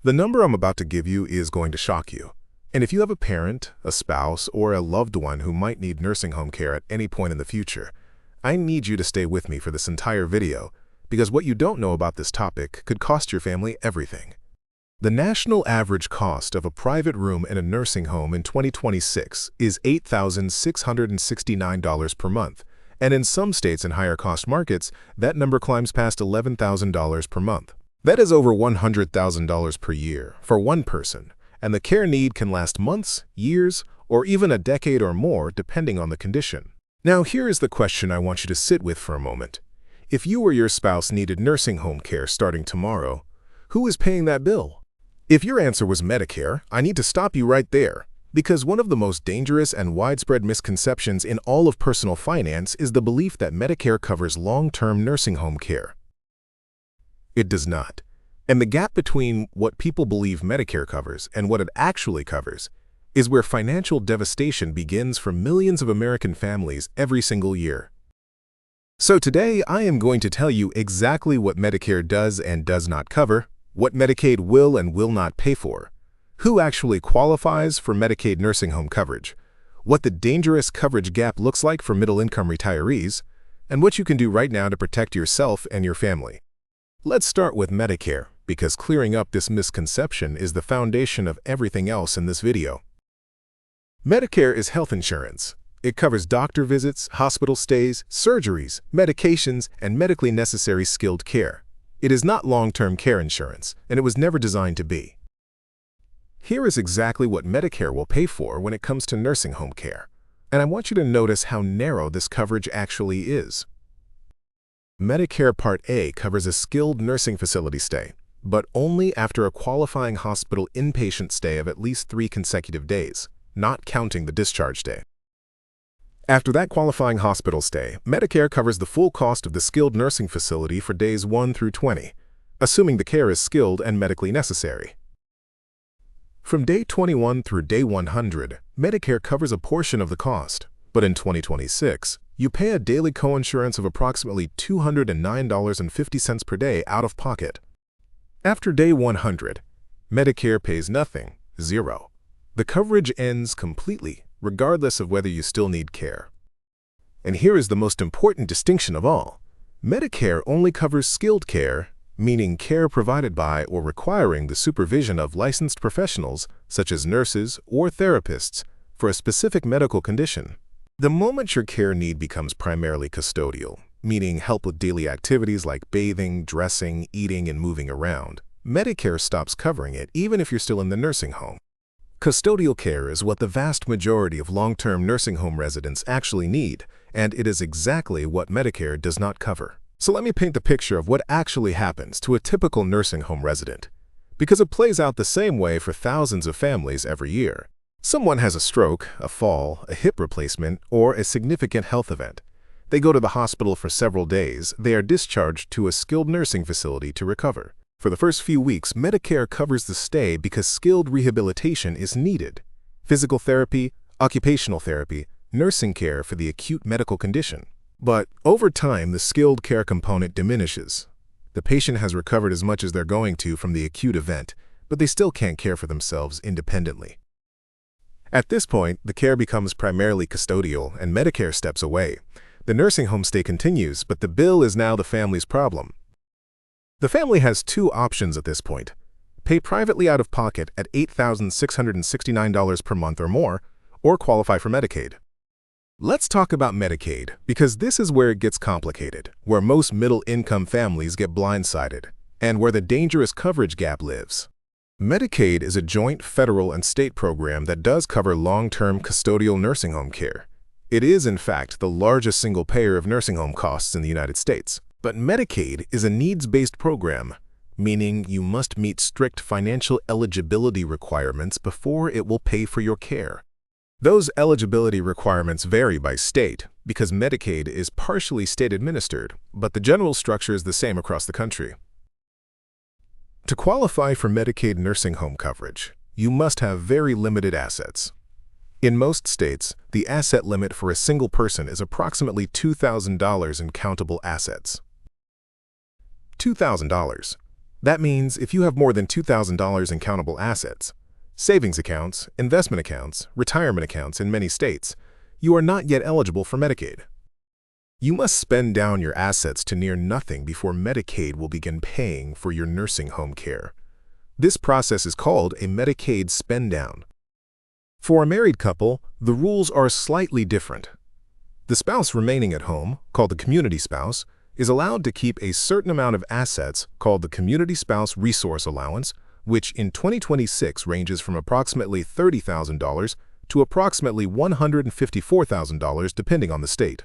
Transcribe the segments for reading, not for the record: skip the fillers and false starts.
The number I'm about to give you is going to shock you. And if you have a parent, a spouse, or a loved one who might need nursing home care at any point in the future, I need you to stay with me for this entire video, because what you don't know about this topic could cost your family everything. The national average cost of a private room in a nursing home in 2026 is $8,669 per month, and in some states and higher-cost markets, that number climbs past $11,000 per month. That is over $100,000 per year for one person, and the care need can last months, years, or even a decade or more depending on the condition. Now here is the question I want you to sit with for a moment. If you or your spouse needed nursing home care starting tomorrow, who is paying that bill? If your answer was Medicare, I need to stop you right there, because one of the most dangerous and widespread misconceptions in all of personal finance is the belief that Medicare covers long-term nursing home care. It does not. And the gap between what people believe Medicare covers and what it actually covers is where financial devastation begins for millions of American families every single year. So today, I am going to tell you exactly what Medicare does and does not cover, what Medicaid will and will not pay for, who actually qualifies for Medicaid nursing home coverage, what the dangerous coverage gap looks like for middle-income retirees, and what you can do right now to protect yourself and your family. Let's start with Medicare, because clearing up this misconception is the foundation of everything else in this video. Medicare is health insurance. It covers doctor visits, hospital stays, surgeries, medications, and medically necessary skilled care. It is not long-term care insurance, and it was never designed to be. Here is exactly what Medicare will pay for when it comes to nursing home care, and I want you to notice how narrow this coverage actually is. Medicare Part A covers a skilled nursing facility stay, but only after a qualifying hospital inpatient stay of at least 3 consecutive days, not counting the discharge day. After that qualifying hospital stay, Medicare covers the full cost of the skilled nursing facility for days 1 through 20, assuming the care is skilled and medically necessary. From day 21 through day 100, Medicare covers a portion of the cost, but in 2026, you pay a daily coinsurance of approximately $209.50 per day out of pocket. After day 100, Medicare pays nothing, zero. The coverage ends completely, regardless of whether you still need care. And here is the most important distinction of all. Medicare only covers skilled care, meaning care provided by or requiring the supervision of licensed professionals, such as nurses or therapists, for a specific medical condition. The moment your care need becomes primarily custodial, meaning help with daily activities like bathing, dressing, eating, and moving around, Medicare stops covering it even if you're still in the nursing home. Custodial care is what the vast majority of long-term nursing home residents actually need, and it is exactly what Medicare does not cover. So let me paint the picture of what actually happens to a typical nursing home resident, because it plays out the same way for thousands of families every year. Someone has a stroke, a fall, a hip replacement, or a significant health event. They go to the hospital for several days. They are discharged to a skilled nursing facility to recover. For the first few weeks, Medicare covers the stay because skilled rehabilitation is needed. Physical therapy, occupational therapy, nursing care for the acute medical condition. But over time, the skilled care component diminishes. The patient has recovered as much as they're going to from the acute event, but they still can't care for themselves independently. At this point, the care becomes primarily custodial and Medicare steps away. The nursing home stay continues, but the bill is now the family's problem. The family has 2 options at this point. Pay privately out of pocket at $8,669 per month or more, or qualify for Medicaid. Let's talk about Medicaid, because this is where it gets complicated, where most middle-income families get blindsided, and where the dangerous coverage gap lives. Medicaid is a joint federal and state program that does cover long-term custodial nursing home care. It is, in fact, the largest single payer of nursing home costs in the United States. But Medicaid is a needs-based program, meaning you must meet strict financial eligibility requirements before it will pay for your care. Those eligibility requirements vary by state because Medicaid is partially state-administered, but the general structure is the same across the country. To qualify for Medicaid nursing home coverage, you must have very limited assets. In most states, the asset limit for a single person is approximately $2,000 in countable assets. $2,000. That means if you have more than $2,000 in countable assets, savings accounts, investment accounts, retirement accounts in many states, you are not yet eligible for Medicaid. You must spend down your assets to near nothing before Medicaid will begin paying for your nursing home care. This process is called a Medicaid spend-down. For a married couple, the rules are slightly different. The spouse remaining at home, called the community spouse, is allowed to keep a certain amount of assets called the Community Spouse Resource Allowance, which in 2026 ranges from approximately $30,000 to approximately $154,000 depending on the state.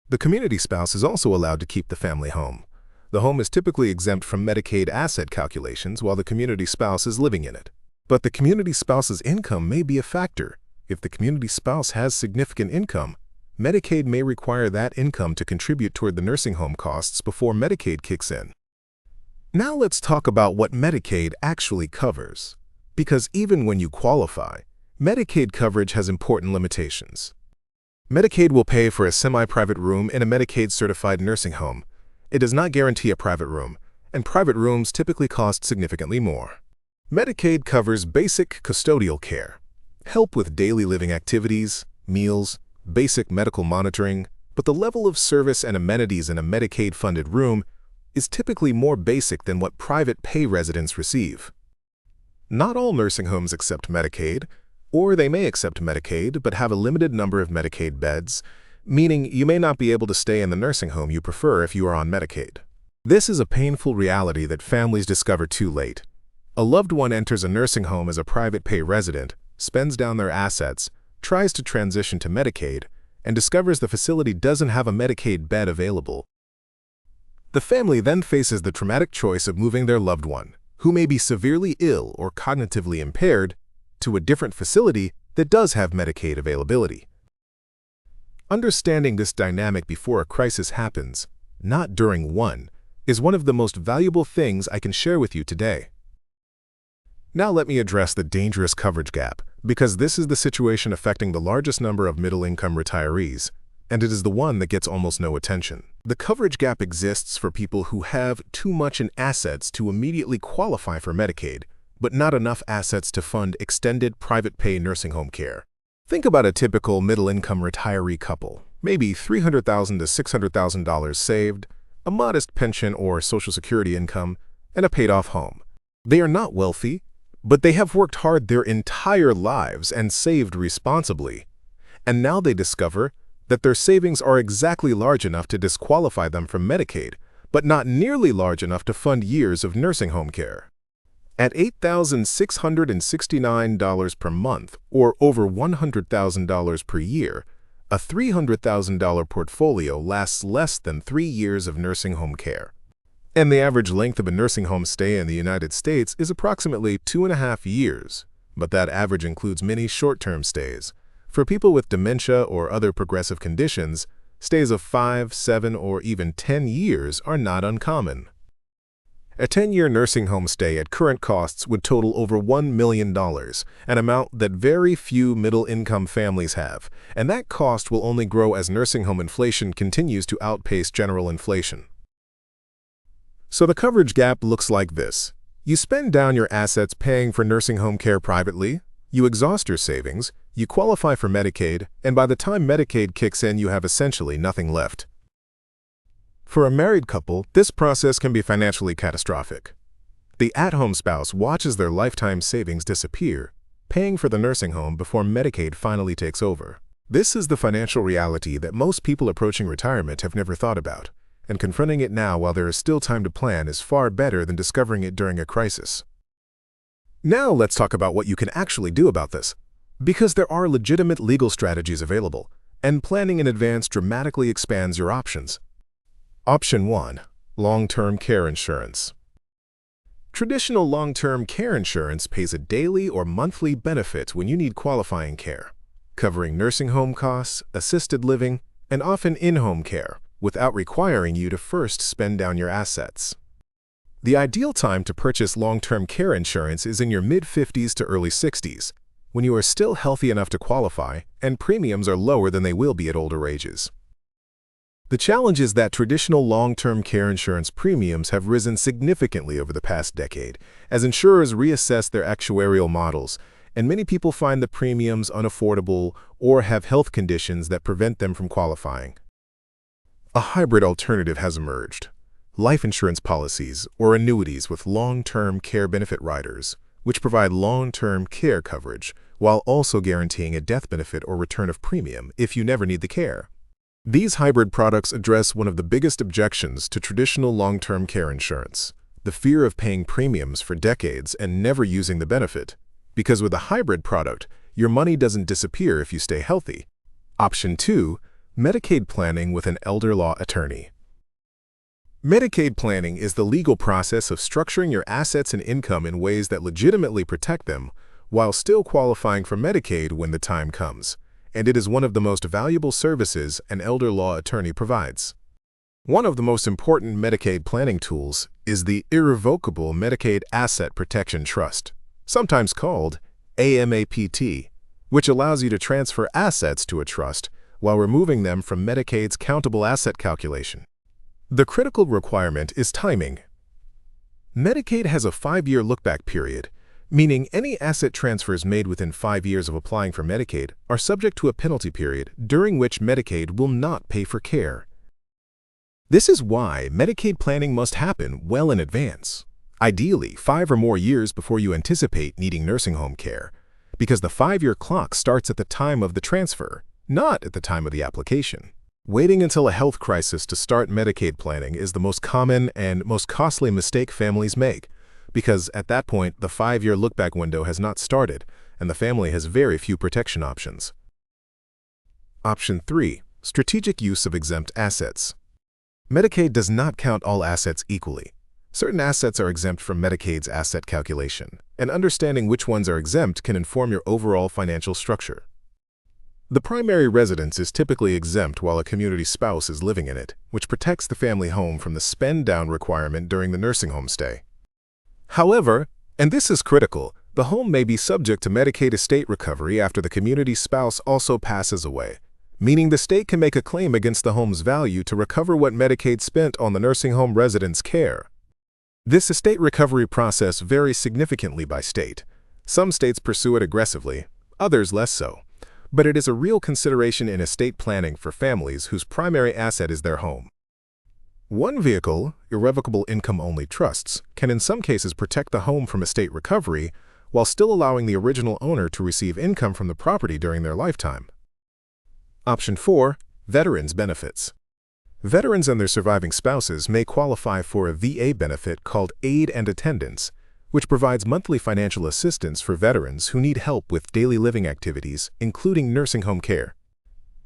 The community spouse is also allowed to keep the family home. The home is typically exempt from Medicaid asset calculations while the community spouse is living in it. But the community spouse's income may be a factor. If the community spouse has significant income, Medicaid may require that income to contribute toward the nursing home costs before Medicaid kicks in. Now let's talk about what Medicaid actually covers. Because even when you qualify, Medicaid coverage has important limitations. Medicaid will pay for a semi-private room in a Medicaid-certified nursing home. It does not guarantee a private room, and private rooms typically cost significantly more. Medicaid covers basic custodial care, help with daily living activities, meals, basic medical monitoring, but the level of service and amenities in a Medicaid-funded room is typically more basic than what private pay residents receive. Not all nursing homes accept Medicaid, or they may accept Medicaid but have a limited number of Medicaid beds, meaning you may not be able to stay in the nursing home you prefer if you are on Medicaid. This is a painful reality that families discover too late. A loved one enters a nursing home as a private pay resident, spends down their assets, tries to transition to Medicaid, and discovers the facility doesn't have a Medicaid bed available. The family then faces the traumatic choice of moving their loved one, who may be severely ill or cognitively impaired, to a different facility that does have Medicaid availability. Understanding this dynamic before a crisis happens, not during one, is one of the most valuable things I can share with you today. Now let me address the dangerous coverage gap, because this is the situation affecting the largest number of middle-income retirees, and it is the one that gets almost no attention. The coverage gap exists for people who have too much in assets to immediately qualify for Medicaid, but not enough assets to fund extended private pay nursing home care. Think about a typical middle-income retiree couple, maybe $300,000 to $600,000 saved, a modest pension or Social Security income, and a paid-off home. They are not wealthy, but they have worked hard their entire lives and saved responsibly. And now they discover that their savings are exactly large enough to disqualify them from Medicaid, but not nearly large enough to fund years of nursing home care. At $8,669 per month, or over $100,000 per year, a $300,000 portfolio lasts less than 3 years of nursing home care. And the average length of a nursing home stay in the United States is approximately 2.5 years, but that average includes many short-term stays. For people with dementia or other progressive conditions, stays of 5, 7, or even 10 years are not uncommon. A 10-year nursing home stay at current costs would total over $1 million, an amount that very few middle-income families have, and that cost will only grow as nursing home inflation continues to outpace general inflation. So the coverage gap looks like this. You spend down your assets paying for nursing home care privately, you exhaust your savings, you qualify for Medicaid, and by the time Medicaid kicks in, you have essentially nothing left. For a married couple, this process can be financially catastrophic. The at-home spouse watches their lifetime savings disappear, paying for the nursing home before Medicaid finally takes over. This is the financial reality that most people approaching retirement have never thought about, and confronting it now while there is still time to plan is far better than discovering it during a crisis. Now let's talk about what you can actually do about this. Because there are legitimate legal strategies available, and planning in advance dramatically expands your options. Option 1. Long-term care insurance. Traditional long-term care insurance pays a daily or monthly benefit when you need qualifying care, covering nursing home costs, assisted living, and often in-home care, without requiring you to first spend down your assets. The ideal time to purchase long-term care insurance is in your mid-50s to early 60s, when you are still healthy enough to qualify and premiums are lower than they will be at older ages. The challenge is that traditional long-term care insurance premiums have risen significantly over the past decade as insurers reassess their actuarial models, and many people find the premiums unaffordable or have health conditions that prevent them from qualifying. A hybrid alternative has emerged: life insurance policies or annuities with long-term care benefit riders, which provide long-term care coverage while also guaranteeing a death benefit or return of premium if you never need the care. These hybrid products address one of the biggest objections to traditional long-term care insurance: the fear of paying premiums for decades and never using the benefit. Because with a hybrid product, your money doesn't disappear if you stay healthy. Option 2. Medicaid planning with an elder law attorney. Medicaid planning is the legal process of structuring your assets and income in ways that legitimately protect them while still qualifying for Medicaid when the time comes, and it is one of the most valuable services an elder law attorney provides. One of the most important Medicaid planning tools is the Irrevocable Medicaid Asset Protection Trust, sometimes called AMAPT, which allows you to transfer assets to a trust while removing them from Medicaid's countable asset calculation. The critical requirement is timing. Medicaid has a 5-year look-back period, meaning any asset transfers made within 5 years of applying for Medicaid are subject to a penalty period during which Medicaid will not pay for care. This is why Medicaid planning must happen well in advance, ideally 5 or more years before you anticipate needing nursing home care, because the 5-year clock starts at the time of the transfer, not at the time of the application. Waiting until a health crisis to start Medicaid planning is the most common and most costly mistake families make, because at that point the 5-year look-back window has not started and the family has very few protection options. Option 3. Strategic use of exempt assets. Medicaid does not count all assets equally. Certain assets are exempt from Medicaid's asset calculation, and understanding which ones are exempt can inform your overall financial structure. The primary residence is typically exempt while a community spouse is living in it, which protects the family home from the spend-down requirement during the nursing home stay. However, and this is critical, the home may be subject to Medicaid estate recovery after the community spouse also passes away, meaning the state can make a claim against the home's value to recover what Medicaid spent on the nursing home resident's care. This estate recovery process varies significantly by state. Some states pursue it aggressively, others less so. But it is a real consideration in estate planning for families whose primary asset is their home. One vehicle, irrevocable income-only trusts, can in some cases protect the home from estate recovery while still allowing the original owner to receive income from the property during their lifetime. Option 4. Veterans benefits. Veterans and their surviving spouses may qualify for a VA benefit called Aid and Attendance, which provides monthly financial assistance for veterans who need help with daily living activities, including nursing home care.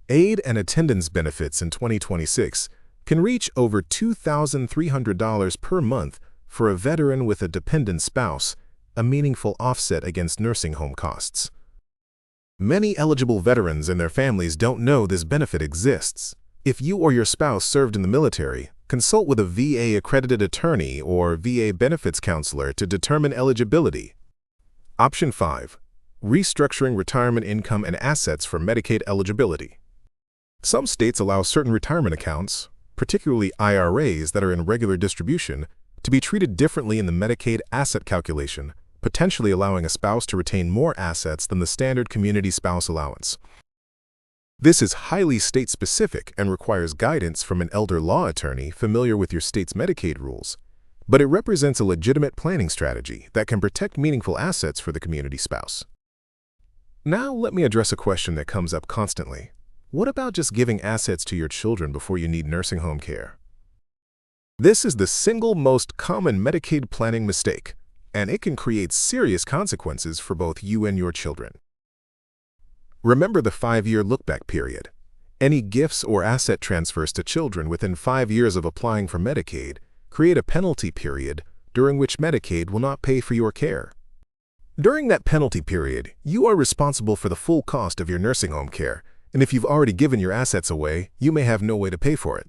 Aid and attendance benefits in 2026 can reach over $2,300 per month for a veteran with a dependent spouse, a meaningful offset against nursing home costs. Many eligible veterans and their families don't know this benefit exists. If you or your spouse served in the military, consult with a VA-accredited attorney or VA benefits counselor to determine eligibility. Option 5. Restructuring retirement income and assets for Medicaid eligibility. Some states allow certain retirement accounts, particularly IRAs that are in regular distribution, to be treated differently in the Medicaid asset calculation, potentially allowing a spouse to retain more assets than the standard community spouse allowance. This is highly state-specific and requires guidance from an elder law attorney familiar with your state's Medicaid rules, but it represents a legitimate planning strategy that can protect meaningful assets for the community spouse. Now let me address a question that comes up constantly. What about just giving assets to your children before you need nursing home care? This is the single most common Medicaid planning mistake, and it can create serious consequences for both you and your children. Remember the 5-year look-back period. Any gifts or asset transfers to children within 5 years of applying for Medicaid create a penalty period during which Medicaid will not pay for your care. During that penalty period, you are responsible for the full cost of your nursing home care, and if you've already given your assets away, you may have no way to pay for it.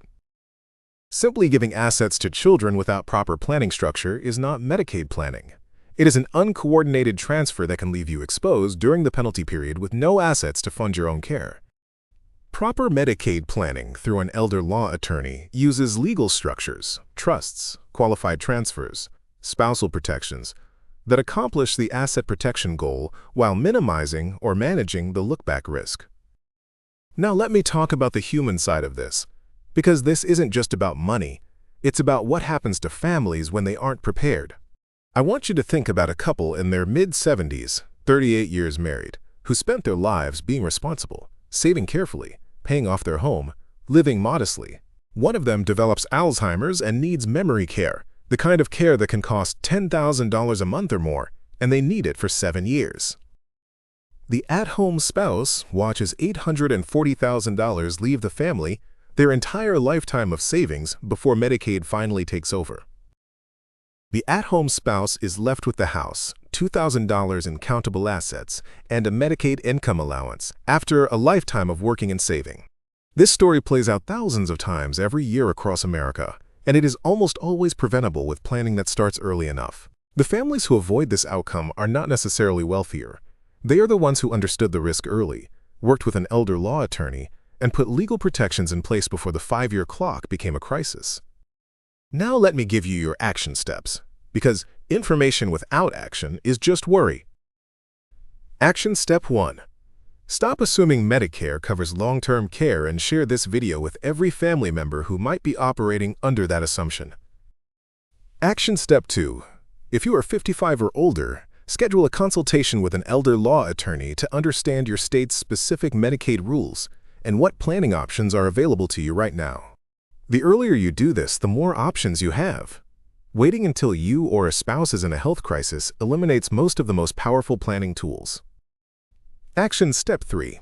Simply giving assets to children without proper planning structure is not Medicaid planning. It is an uncoordinated transfer that can leave you exposed during the penalty period with no assets to fund your own care. Proper Medicaid planning through an elder law attorney uses legal structures, trusts, qualified transfers, spousal protections that accomplish the asset protection goal while minimizing or managing the look-back risk. Now let me talk about the human side of this, because this isn't just about money, it's about what happens to families when they aren't prepared. I want you to think about a couple in their mid-70s, 38 years married, who spent their lives being responsible, saving carefully, paying off their home, living modestly. One of them develops Alzheimer's and needs memory care, the kind of care that can cost $10,000 a month or more, and they need it for 7 years. The at-home spouse watches $840,000 leave the family, their entire lifetime of savings, before Medicaid finally takes over. The at-home spouse is left with the house, $2,000 in countable assets, and a Medicaid income allowance after a lifetime of working and saving. This story plays out thousands of times every year across America, and it is almost always preventable with planning that starts early enough. The families who avoid this outcome are not necessarily wealthier. They are the ones who understood the risk early, worked with an elder law attorney, and put legal protections in place before the 5-year clock became a crisis. Now let me give you your action steps, because information without action is just worry. Action Step 1. Stop assuming Medicare covers long-term care and share this video with every family member who might be operating under that assumption. Action Step 2. If you are 55 or older, schedule a consultation with an elder law attorney to understand your state's specific Medicaid rules and what planning options are available to you right now. The earlier you do this, the more options you have. Waiting until you or a spouse is in a health crisis eliminates most of the most powerful planning tools. Action Step 3.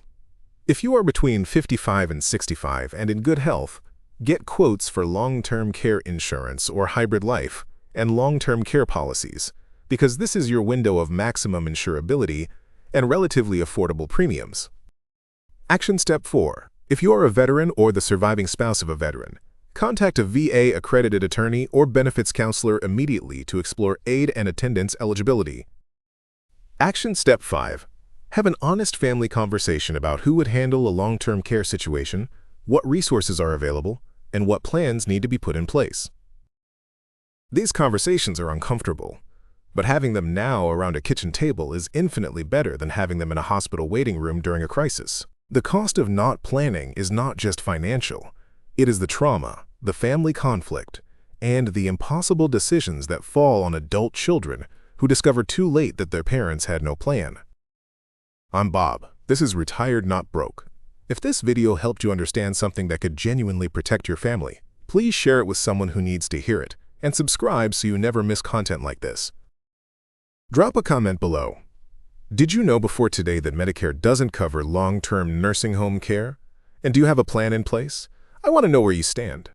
If you are between 55 and 65 and in good health, get quotes for long-term care insurance or hybrid life and long-term care policies, because this is your window of maximum insurability and relatively affordable premiums. Action Step 4. If you are a veteran or the surviving spouse of a veteran, contact a VA-accredited attorney or benefits counselor immediately to explore aid and attendance eligibility. Action Step 5. Have an honest family conversation about who would handle a long-term care situation, what resources are available, and what plans need to be put in place. These conversations are uncomfortable, but having them now around a kitchen table is infinitely better than having them in a hospital waiting room during a crisis. The cost of not planning is not just financial. It is the trauma, the family conflict, and the impossible decisions that fall on adult children who discover too late that their parents had no plan. I'm Bob. This is Retired Not Broke. If this video helped you understand something that could genuinely protect your family, please share it with someone who needs to hear it, and subscribe so you never miss content like this. Drop a comment below. Did you know before today that Medicare doesn't cover long-term nursing home care? And do you have a plan in place? I want to know where you stand.